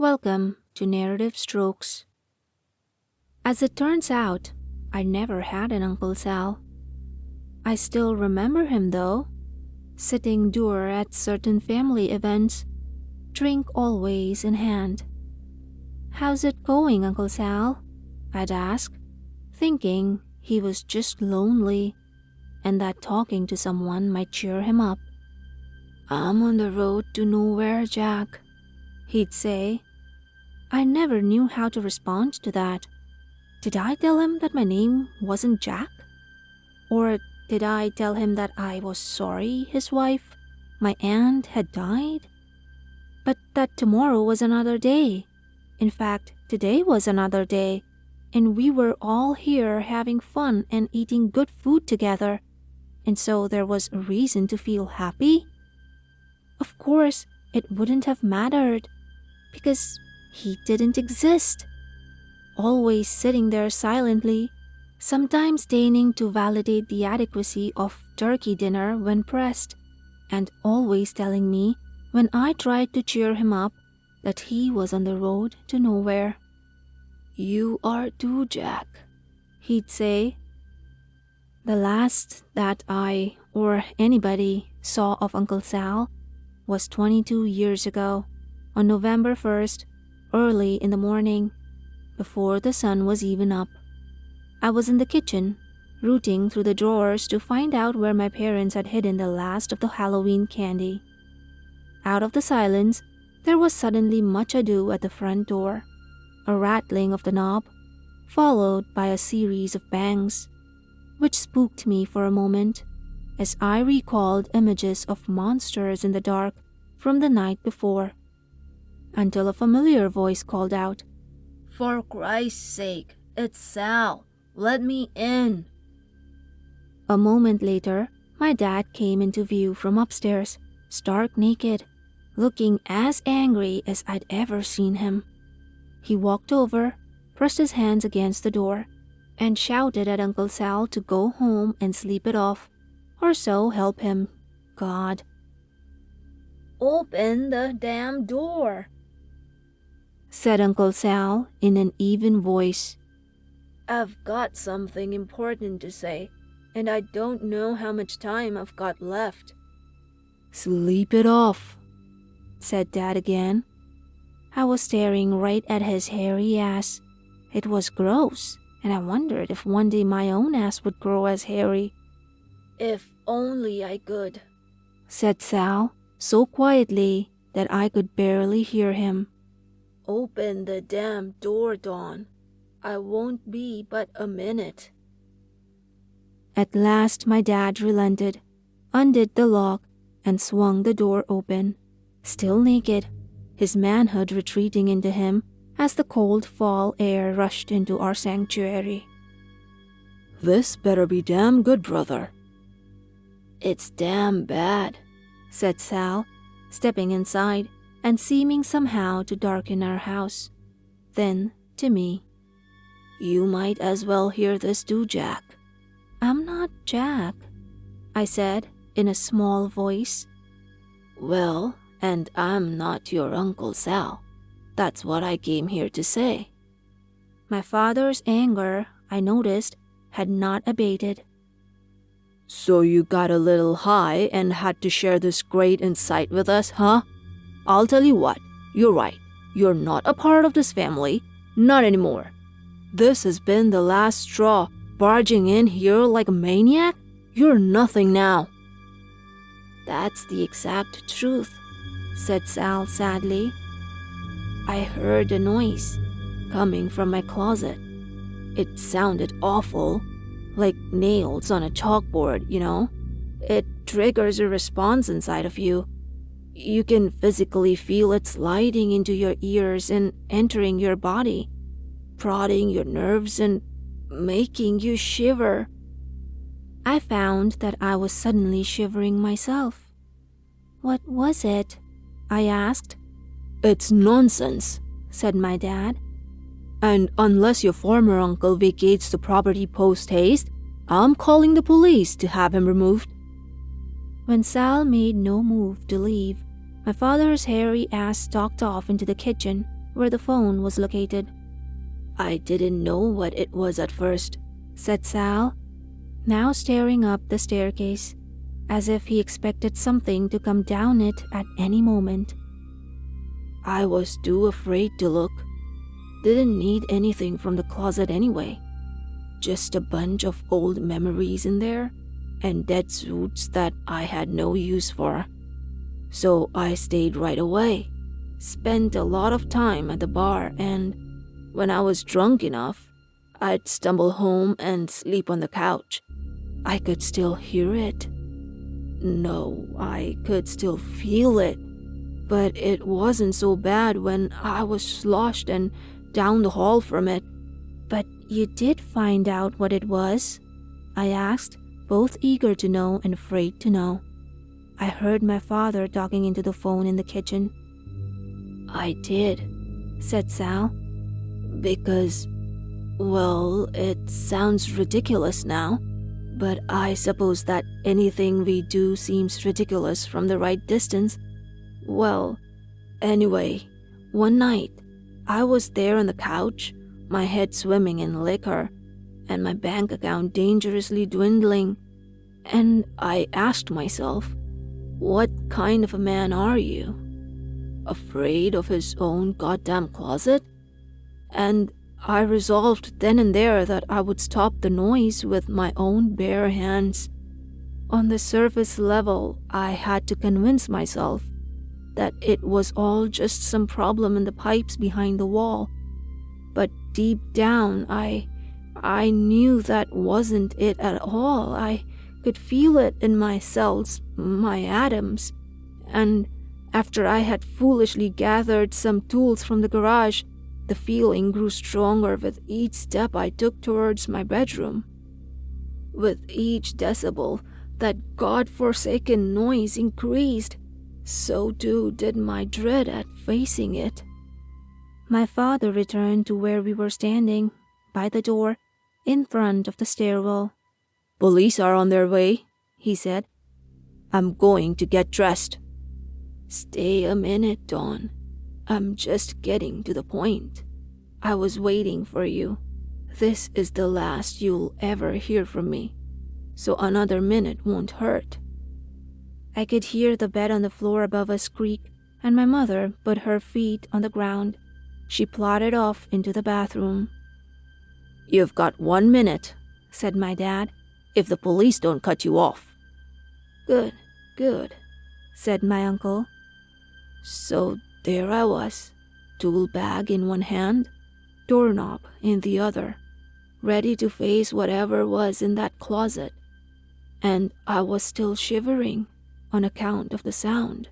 Welcome to Narrative Strokes. As it turns out, I never had an Uncle Sal. I still remember him though, sitting dour at certain family events, drink always in hand. "How's it going, Uncle Sal?" I'd ask, thinking he was just lonely and that talking to someone might cheer him up. "I'm on the road to nowhere, Jack," he'd say. I never knew how to respond to that. Did I tell him that my name wasn't Jack? Or did I tell him that I was sorry his wife, my aunt, had died? But that tomorrow was another day. In fact, today was another day, and we were all here having fun and eating good food together, and so there was a reason to feel happy? Of course, it wouldn't have mattered, because he didn't exist. Always sitting there silently, sometimes deigning to validate the adequacy of turkey dinner when pressed, and always telling me when I tried to cheer him up that he was on the road to nowhere. "You are too, Jack," he'd say. The last that I or anybody saw of Uncle Sal was 22 years ago, on November 1st, early in the morning, before the sun was even up. I was in the kitchen, rooting through the drawers to find out where my parents had hidden the last of the Halloween candy. Out of the silence, there was suddenly much ado at the front door, a rattling of the knob, followed by a series of bangs, which spooked me for a moment, as I recalled images of monsters in the dark from the night before, until a familiar voice called out, "For Christ's sake, it's Sal. Let me in." A moment later, my dad came into view from upstairs, stark naked, looking as angry as I'd ever seen him. He walked over, pressed his hands against the door, and shouted at Uncle Sal to go home and sleep it off, or so help him, God. "Open the damn door," said Uncle Sal in an even voice. "I've got something important to say, and I don't know how much time I've got left." "Sleep it off," said Dad again. I was staring right at his hairy ass. It was gross, and I wondered if one day my own ass would grow as hairy. "If only I could," said Sal, so quietly that I could barely hear him. "Open the damn door, Dawn. I won't be but a minute." At last my dad relented, undid the lock, and swung the door open, still naked, his manhood retreating into him as the cold fall air rushed into our sanctuary. "This better be damn good, brother." "It's damn bad," said Sal, stepping inside and seeming somehow to darken our house. Then, to me, "You might as well hear this too, Jack." "I'm not Jack," I said in a small voice. "Well, and I'm not your Uncle Sal. That's what I came here to say." My father's anger, I noticed, had not abated. "So you got a little high and had to share this great insight with us, huh? I'll tell you what, you're right. You're not a part of this family. Not anymore. This has been the last straw, barging in here like a maniac. You're nothing now." "That's the exact truth," said Sal sadly. "I heard a noise coming from my closet. It sounded awful, like nails on a chalkboard, you know. It triggers a response inside of you. You can physically feel it sliding into your ears and entering your body, prodding your nerves and making you shiver." I found that I was suddenly shivering myself. "What was it?" I asked. "It's nonsense," said my dad. "And unless your former uncle vacates the property post-haste, I'm calling the police to have him removed." When Sal made no move to leave, my father's hairy ass stalked off into the kitchen where the phone was located. "I didn't know what it was at first," said Sal, now staring up the staircase, as if he expected something to come down it at any moment. "I was too afraid to look. Didn't need anything from the closet anyway. Just a bunch of old memories in there, and dead suits that I had no use for. So I stayed right away. Spent a lot of time at the bar, and when I was drunk enough, I'd stumble home and sleep on the couch. I could still hear it. No, I could still feel it. But it wasn't so bad when I was sloshed and down the hall from it." "But you did find out what it was?" I asked, both eager to know and afraid to know. I heard my father talking into the phone in the kitchen. "I did," said Sal, "because, well, it sounds ridiculous now, but I suppose that anything we do seems ridiculous from the right distance. Well, anyway, one night, I was there on the couch, my head swimming in liquor, and my bank account dangerously dwindling, and I asked myself, what kind of a man are you? Afraid of his own goddamn closet? And I resolved then and there that I would stop the noise with my own bare hands. On the surface level, I had to convince myself that it was all just some problem in the pipes behind the wall. But deep down, I knew that wasn't it at all. I could feel it in my cells, my atoms. And after I had foolishly gathered some tools from the garage, the feeling grew stronger with each step I took towards my bedroom. With each decibel, that God-forsaken noise increased. So too did my dread at facing it." My father returned to where we were standing, by the door, in front of the stairwell. "Police are on their way," he said. "I'm going to get dressed." "Stay a minute, Dawn. I'm just getting to the point. I was waiting for you. This is the last you'll ever hear from me, so another minute won't hurt." I could hear the bed on the floor above us creak, and my mother put her feet on the ground. She plodded off into the bathroom. "You've got 1 minute," said my dad, "if the police don't cut you off." "Good, good," said my uncle. So there I was, tool bag in one hand, doorknob in the other, ready to face whatever was in that closet. And I was still shivering on account of the sound.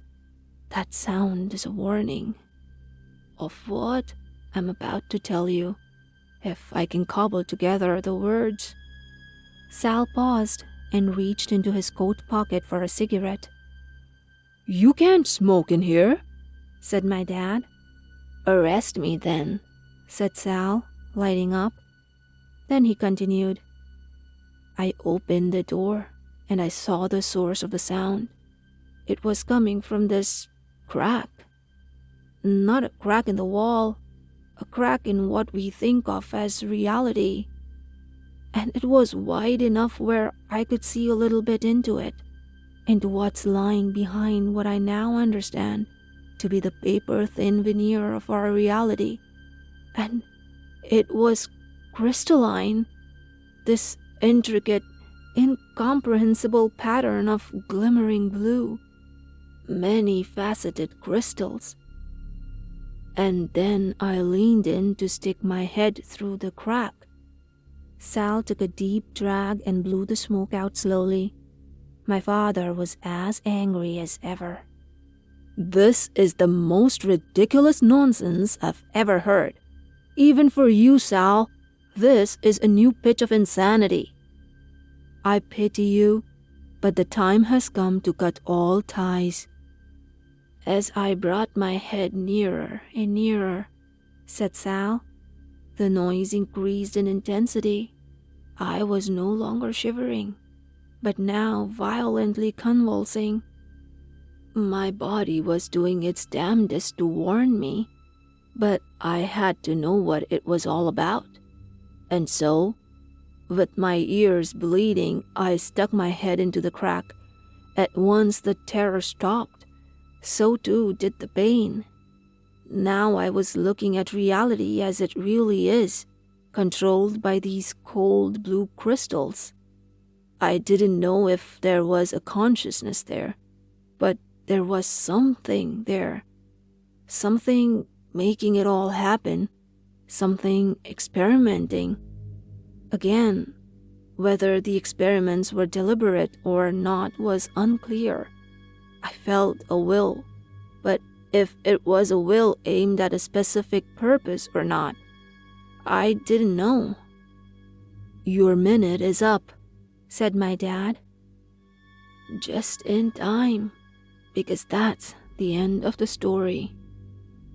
That sound is a warning. Of what? I'm about to tell you, if I can cobble together the words. Sal paused and reached into his coat pocket for a cigarette. "You can't smoke in here," said my dad. "Arrest me then," said Sal, lighting up. Then he continued. I opened the door and I saw the source of the sound. It was coming from this crack. Not a crack in the wall, a crack in what we think of as reality. And it was wide enough where I could see a little bit into it, into what's lying behind what I now understand to be the paper-thin veneer of our reality. And it was crystalline, this intricate, incomprehensible pattern of glimmering blue, many-faceted crystals. And then I leaned in to stick my head through the crack. Sal took a deep drag and blew the smoke out slowly. My father was as angry as ever. "This is the most ridiculous nonsense I've ever heard. Even for you, Sal, this is a new pitch of insanity. I pity you, but the time has come to cut all ties." As I brought my head nearer and nearer, said Sal, the noise increased in intensity. I was no longer shivering, but now violently convulsing. My body was doing its damnedest to warn me, But I had to know what it was all about. And so, with my ears bleeding, I stuck my head into the crack. At once the terror stopped. So too did the pain. Now I was looking at reality as it really is, controlled by these cold blue crystals. I didn't know if there was a consciousness there, but there was something there. Something making it all happen. Something experimenting. Again, whether the experiments were deliberate or not was unclear. I felt a will, but if it was a will aimed at a specific purpose or not, I didn't know. "Your minute is up," said my dad. Just in time, because that's the end of the story.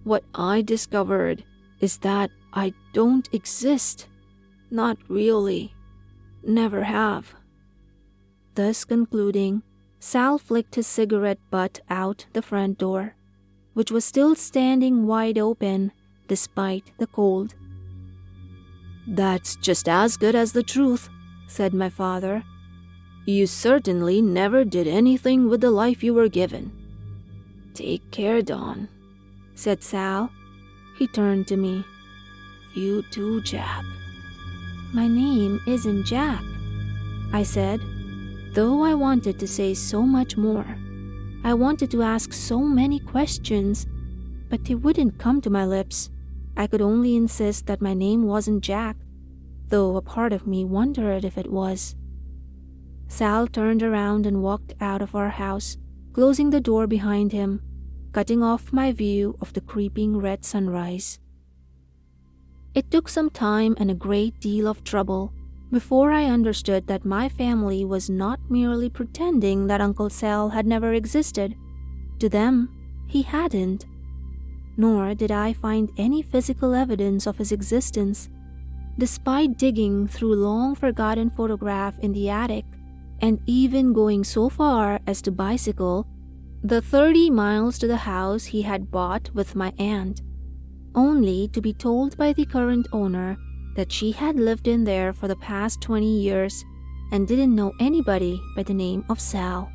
What I discovered is that I don't exist. Not really. Never have. Thus concluding, Sal flicked his cigarette butt out the front door, which was still standing wide open despite the cold. "That's just as good as the truth," said my father. "You certainly never did anything with the life you were given." "Take care, Don," said Sal. He turned to me. "You too, Jack." "My name isn't Jack," I said, though I wanted to say so much more. I wanted to ask so many questions, but they wouldn't come to my lips. I could only insist that my name wasn't Jack, though a part of me wondered if it was. Sal turned around and walked out of our house, closing the door behind him, cutting off my view of the creeping red sunrise. It took some time and a great deal of trouble before I understood that my family was not merely pretending that Uncle Sal had never existed. To them, he hadn't. Nor did I find any physical evidence of his existence. Despite digging through long-forgotten photograph in the attic, and even going so far as to bicycle the 30 miles to the house he had bought with my aunt, only to be told by the current owner that she had lived in there for the past 20 years and didn't know anybody by the name of Sal.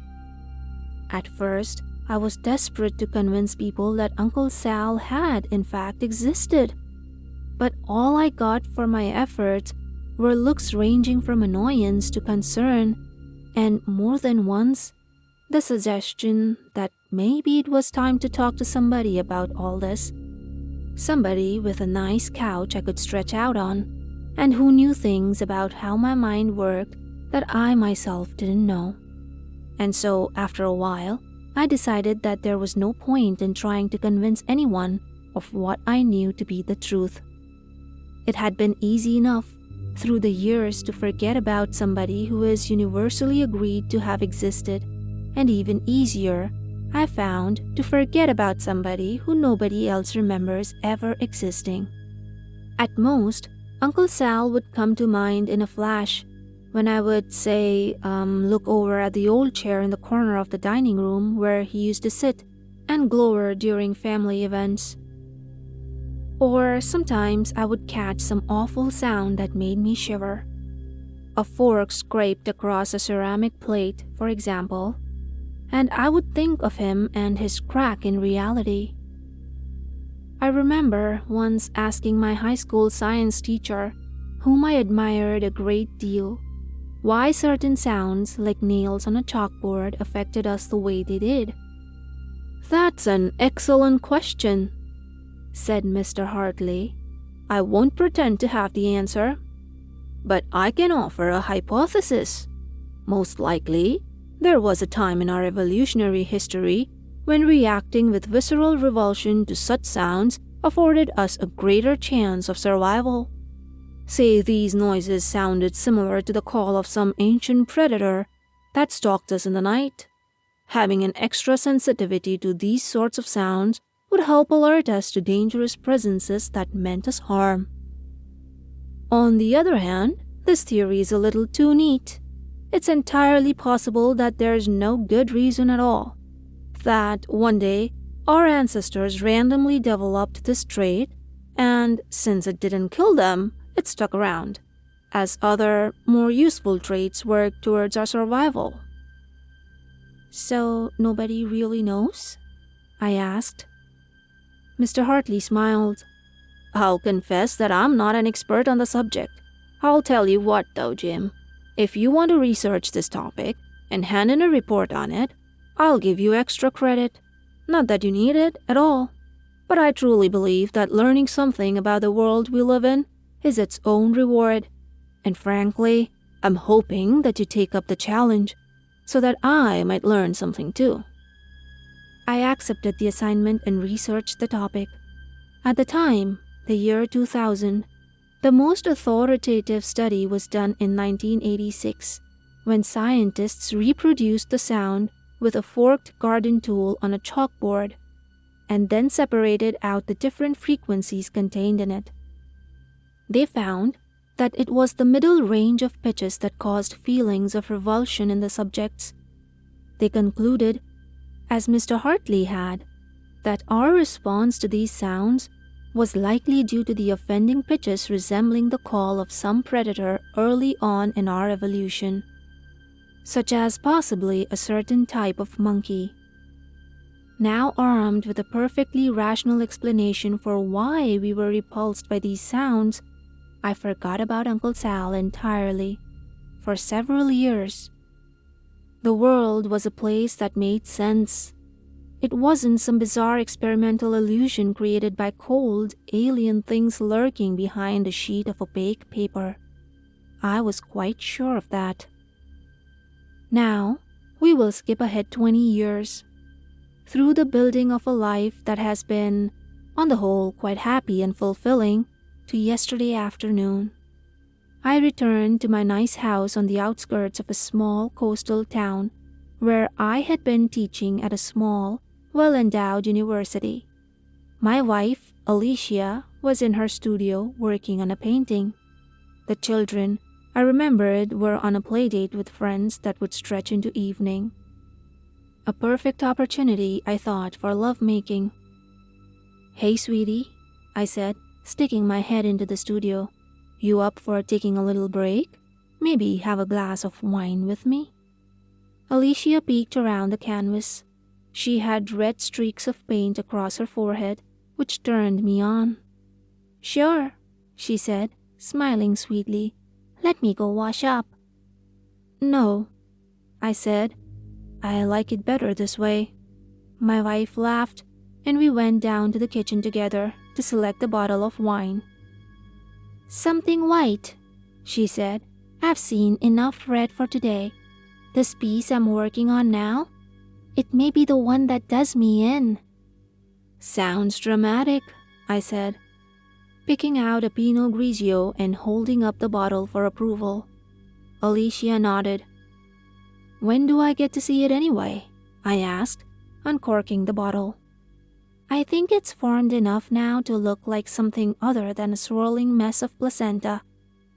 At first, I was desperate to convince people that Uncle Sal had in fact existed, but all I got for my efforts were looks ranging from annoyance to concern, and more than once, the suggestion that maybe it was time to talk to somebody about all this. Somebody with a nice couch I could stretch out on, and who knew things about how my mind worked that I myself didn't know. And so, after a while, I decided that there was no point in trying to convince anyone of what I knew to be the truth. It had been easy enough through the years to forget about somebody who is universally agreed to have existed, and even easier, I found, to forget about somebody who nobody else remembers ever existing. At most, Uncle Sal would come to mind in a flash when I would say, look over at the old chair in the corner of the dining room where he used to sit and glower during family events. Or sometimes I would catch some awful sound that made me shiver. A fork scraped across a ceramic plate, for example, and I would think of him and his crack in reality. I remember once asking my high school science teacher, whom I admired a great deal, why certain sounds like nails on a chalkboard affected us the way they did. "That's an excellent question," said Mr. Hartley. "I won't pretend to have the answer, but I can offer a hypothesis. Most likely, there was a time in our evolutionary history when reacting with visceral revulsion to such sounds afforded us a greater chance of survival. Say these noises sounded similar to the call of some ancient predator that stalked us in the night. Having an extra sensitivity to these sorts of sounds would help alert us to dangerous presences that meant us harm. On the other hand, this theory is a little too neat. It's entirely possible that there's no good reason at all. That one day, our ancestors randomly developed this trait and since it didn't kill them, it stuck around, as other, more useful traits worked towards our survival. So nobody really knows? I asked. Mr. Hartley smiled. I'll confess that I'm not an expert on the subject. I'll tell you what though, Jim. If you want to research this topic and hand in a report on it, I'll give you extra credit. Not that you need it at all, but I truly believe that learning something about the world we live in is its own reward. And frankly, I'm hoping that you take up the challenge so that I might learn something too. I accepted the assignment and researched the topic. At the time, the year 2000, the most authoritative study was done in 1986, when scientists reproduced the sound with a forked garden tool on a chalkboard, and then separated out the different frequencies contained in it. They found that it was the middle range of pitches that caused feelings of revulsion in the subjects. They concluded, as Mr. Hartley had, that our response to these sounds was likely due to the offending pitches resembling the call of some predator early on in our evolution, such as possibly a certain type of monkey. Now armed with a perfectly rational explanation for why we were repulsed by these sounds, I forgot about Uncle Sal entirely, for several years. The world was a place that made sense. It wasn't some bizarre experimental illusion created by cold, alien things lurking behind a sheet of opaque paper. I was quite sure of that. Now, we will skip ahead 20 years, through the building of a life that has been, on the whole, quite happy and fulfilling, to yesterday afternoon. I returned to my nice house on the outskirts of a small coastal town, where I had been teaching at a small, well-endowed university. My wife, Alicia, was in her studio working on a painting. The children, I remembered, were on a playdate with friends that would stretch into evening. A perfect opportunity, I thought, for lovemaking. Hey, sweetie, I said, sticking my head into the studio. You up for taking a little break? Maybe have a glass of wine with me? Alicia peeked around the canvas. She had red streaks of paint across her forehead, which turned me on. Sure, she said, smiling sweetly. Let me go wash up. No, I said. I like it better this way. My wife laughed, and we went down to the kitchen together to select a bottle of wine. Something white, she said. I've seen enough red for today. This piece I'm working on now, it may be the one that does me in. Sounds dramatic, I said, picking out a Pinot Grigio and holding up the bottle for approval. Alicia nodded. When do I get to see it anyway? I asked, uncorking the bottle. I think it's formed enough now to look like something other than a swirling mess of placenta.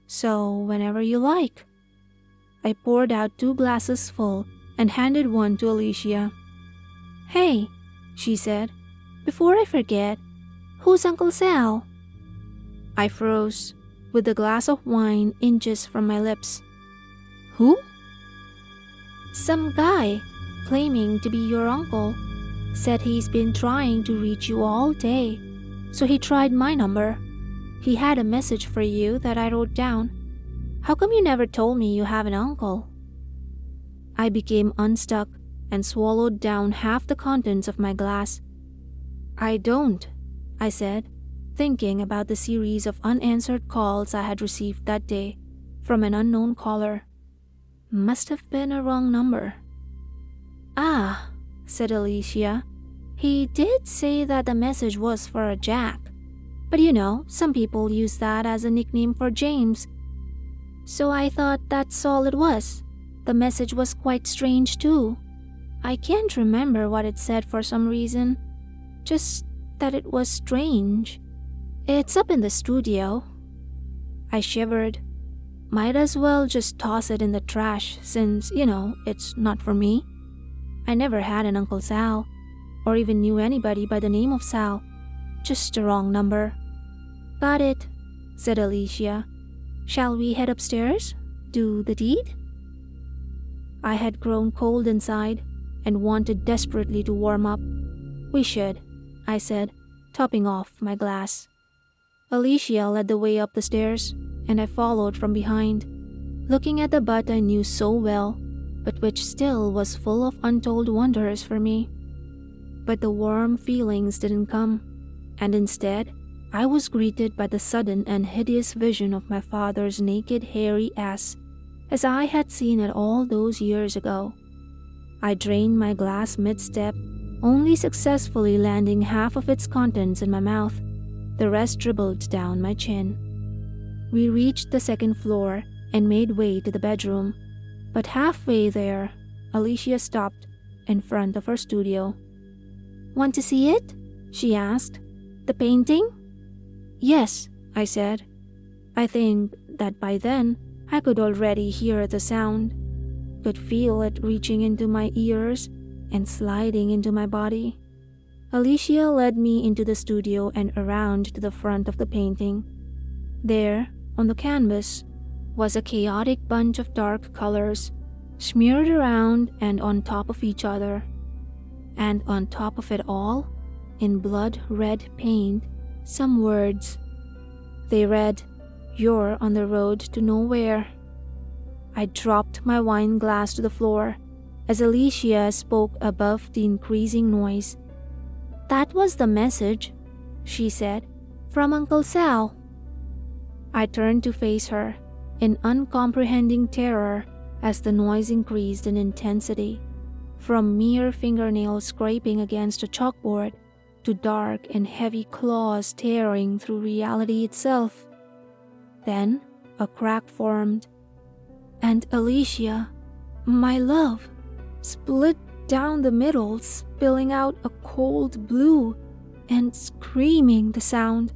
So whenever you like. I poured out 2 glasses full and handed one to Alicia. Hey, she said, before I forget, who's Uncle Sal? I froze, with the glass of wine inches from my lips. Who? Some guy, claiming to be your uncle, said he's been trying to reach you all day, so he tried my number. He had a message for you that I wrote down. How come you never told me you have an uncle? I became unstuck and swallowed down half the contents of my glass. I don't, I said, thinking about the series of unanswered calls I had received that day from an unknown caller. Must have been a wrong number. Ah, said Alicia. He did say that the message was for a Jack. But you know, some people use that as a nickname for James. So I thought that's all it was. The message was quite strange too. I can't remember what it said for some reason. Just that it was strange. It's up in the studio. I shivered. Might as well just toss it in the trash since, it's not for me. I never had an Uncle Sal, or even knew anybody by the name of Sal. Just a wrong number. Got it, said Alicia. Shall we head upstairs? Do the deed? I had grown cold inside and wanted desperately to warm up. We should, I said, topping off my glass. Alicia led the way up the stairs, and I followed from behind, looking at the butt I knew so well, but which still was full of untold wonders for me. But the warm feelings didn't come, and instead, I was greeted by the sudden and hideous vision of my father's naked, hairy ass, as I had seen it all those years ago. I drained my glass mid-step, only successfully landing half of its contents in my mouth. The rest dribbled down my chin. We reached the second floor and made way to the bedroom, but halfway there, Alicia stopped in front of her studio. Want to see it? She asked. The painting? Yes, I said. I think that by then, I could already hear the sound, could feel it reaching into my ears and sliding into my body. Alicia led me into the studio and around to the front of the painting. There, on the canvas, was a chaotic bunch of dark colors, smeared around and on top of each other. And on top of it all, in blood-red paint, some words. They read, "You're on the road to nowhere." I dropped my wine glass to the floor as Alicia spoke above the increasing noise. "That was the message," she said, "from Uncle Sal." I turned to face her in uncomprehending terror as the noise increased in intensity, from mere fingernails scraping against a chalkboard to dark and heavy claws tearing through reality itself. Then a crack formed, and Alicia, my love, split down the middle, spilling out a cold blue and screaming the sound.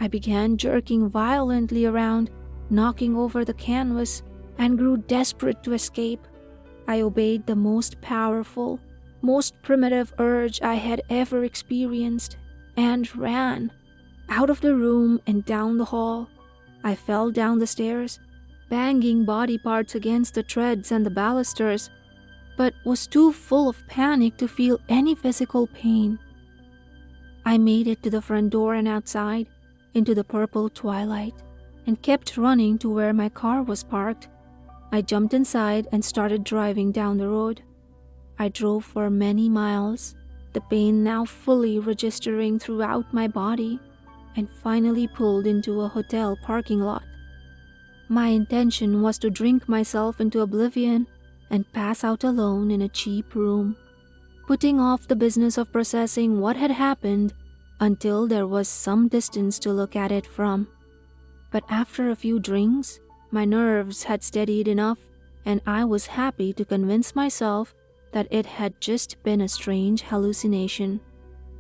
I began jerking violently around, knocking over the canvas, and grew desperate to escape. I obeyed the most powerful, most primitive urge I had ever experienced, and ran out of the room and down the hall. I fell down the stairs, banging body parts against the treads and the balusters, but was too full of panic to feel any physical pain. I made it to the front door and outside, into the purple twilight, and kept running to where my car was parked. I jumped inside and started driving down the road. I drove for many miles, the pain now fully registering throughout my body, and finally pulled into a hotel parking lot. My intention was to drink myself into oblivion and pass out alone in a cheap room, putting off the business of processing what had happened until there was some distance to look at it from. But after a few drinks, my nerves had steadied enough, and I was happy to convince myself that it had just been a strange hallucination.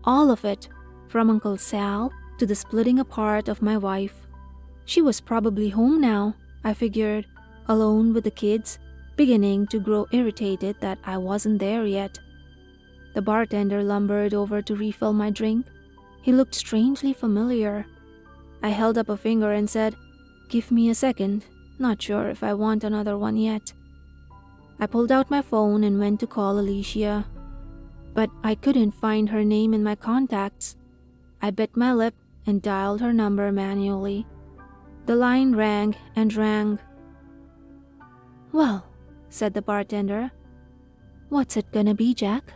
All of it, from Uncle Sal to the splitting apart of my wife. She was probably home now, I figured, alone with the kids, beginning to grow irritated that I wasn't there yet. The bartender lumbered over to refill my drink. He looked strangely familiar. I held up a finger and said, "Give me a second. Not sure if I want another one yet." I pulled out my phone and went to call Alicia, but I couldn't find her name in my contacts. I bit my lip and dialed her number manually. The line rang and rang. "Well," said the bartender, "what's it gonna be, Jack?"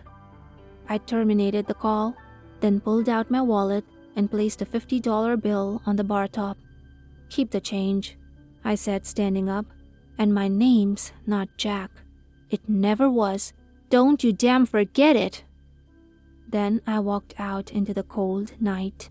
I terminated the call, then pulled out my wallet and placed a $50 bill on the bar top. "Keep the change," I said, standing up. "And my name's not Jack. It never was. Don't you damn forget it." Then I walked out into the cold night.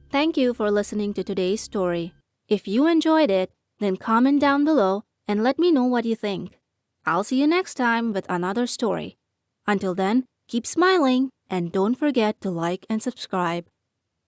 Thank you for listening to today's story. If you enjoyed it, then comment down below and let me know what you think. I'll see you next time with another story. Until then, keep smiling and don't forget to like and subscribe.